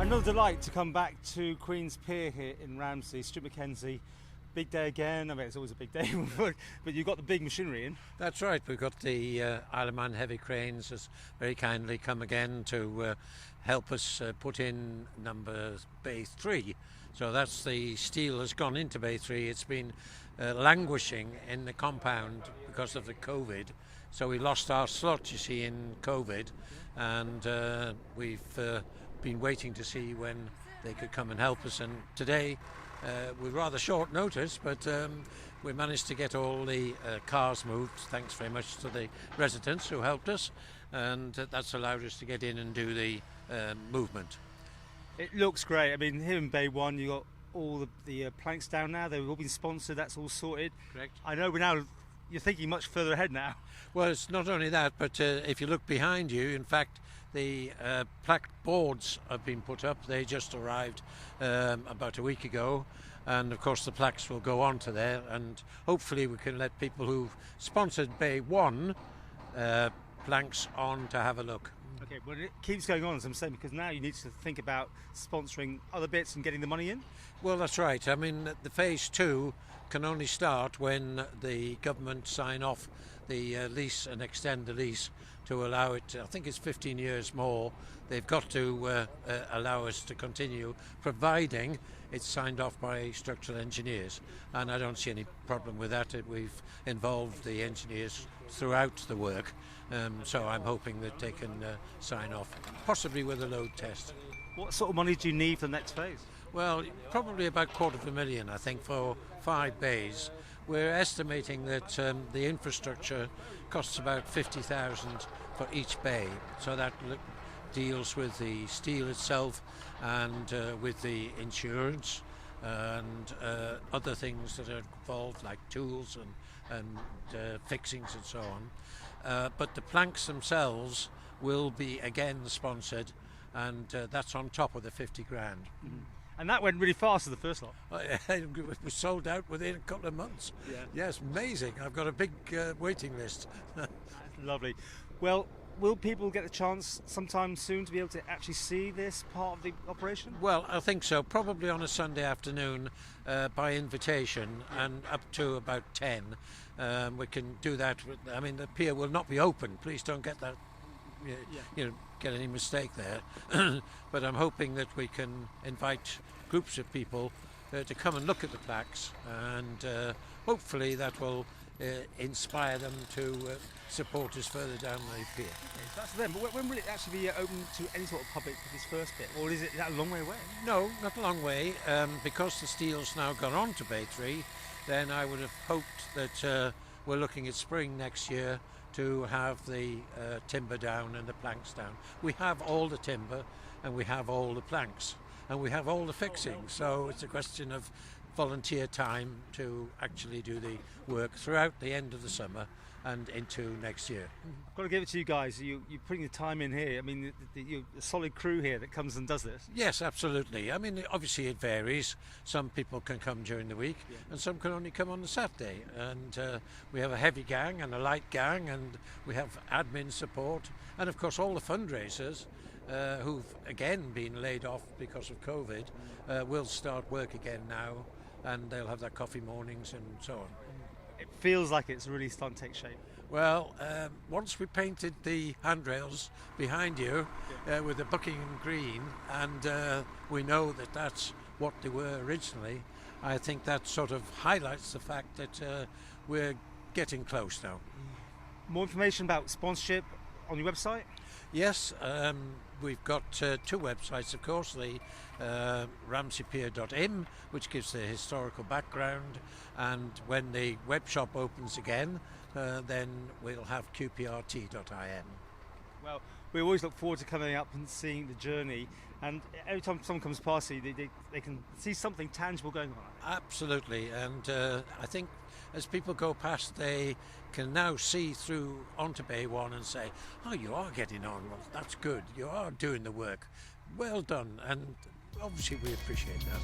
Another delight to come back to Queen's Pier here in Ramsey. Stuart McKenzie, big day again. I mean, it's always a big day, but you've got the big machinery in. That's right. We've got the Isle of Man heavy cranes has very kindly come again to help us put in number Bay 3. So that's the steel has gone into Bay 3. It's been languishing in the compound because of the COVID. So we lost our slot, you see, in COVID, and we've been waiting to see when they could come and help us. And today, with rather short notice, but we managed to get all the cars moved, thanks very much to the residents who helped us, and that's allowed us to get in and do the movement. It looks great. I mean, here in Bay 1, you've got all the planks down now. They've all been sponsored, that's all sorted. Correct. I know you're thinking much further ahead now. Well, it's not only that, but if you look behind you, in fact, the plaque boards have been put up. They just arrived about a week ago, and of course the plaques will go on to there, and hopefully we can let people who've sponsored Bay 1 planks on to have a look. Okay, well, it keeps going on, as I'm saying, because now you need to think about sponsoring other bits and getting the money in. Well, that's right. I mean, the phase 2 can only start when the government sign off the lease and extend the lease to allow it. I think it's 15 years more. They've got to allow us to continue, providing it's signed off by structural engineers, and I don't see any problem with that. We've involved the engineers throughout the work, so I'm hoping that they can sign off, possibly with a load test. What sort of money do you need for the next phase? Well, probably about $250,000, I think, for 5 bays. We're estimating that the infrastructure costs about $50,000 for each bay, so that deals with the steel itself and with the insurance and other things that are involved, like tools and fixings and so on. But the planks themselves will be again sponsored, and that's on top of the 50 grand. Mm-hmm. And that went really fast for the first lot. It was sold out within a couple of months. Yeah. Yes, amazing. I've got a big waiting list. Lovely. Well, will people get a chance sometime soon to be able to actually see this part of the operation? Well, I think so. Probably on a Sunday afternoon by invitation, and up to about 10. We can do that. I mean, the pier will not be open. Please don't get that. Get any mistake there. But I'm hoping that we can invite groups of people to come and look at the plaques, and hopefully that will inspire them to support us further down the pier. So that's them. But when will it actually be open to any sort of public for this first bit, or is that a long way away? No, not a long way. Because the steel's now gone on to Bay 3, then I would have hoped that we're looking at spring next year to have the timber down and the planks down. We have all the timber and we have all the planks and we have all the fixings, so it's a question of volunteer time to actually do the work throughout the end of the summer and into next year. I've got to give it to you guys. You're putting the time in here. I mean, you're a solid crew here that comes and does this. Yes, absolutely. I mean, obviously it varies. Some people can come during the week, and some can only come on a Saturday. And we have a heavy gang and a light gang, and we have admin support, and of course all the fundraisers who've again been laid off because of COVID will start work again now, and they'll have their coffee mornings and so on. It feels like it's really starting to take shape. Well, once we painted the handrails behind you with the Buckingham green, and we know that that's what they were originally, I think that sort of highlights the fact that we're getting close now. More information about sponsorship on your website? Yes, we've got 2 websites, of course, the ramseypier.in, which gives the historical background, and when the web shop opens again, then we'll have qprt.in. Well, we always look forward to coming up and seeing the journey, and every time someone comes past you, they can see something tangible going on. Absolutely, and I think as people go past, they can now see through onto Bay 1 and say, oh, you are getting on, well, that's good, you are doing the work, well done, and obviously we appreciate that.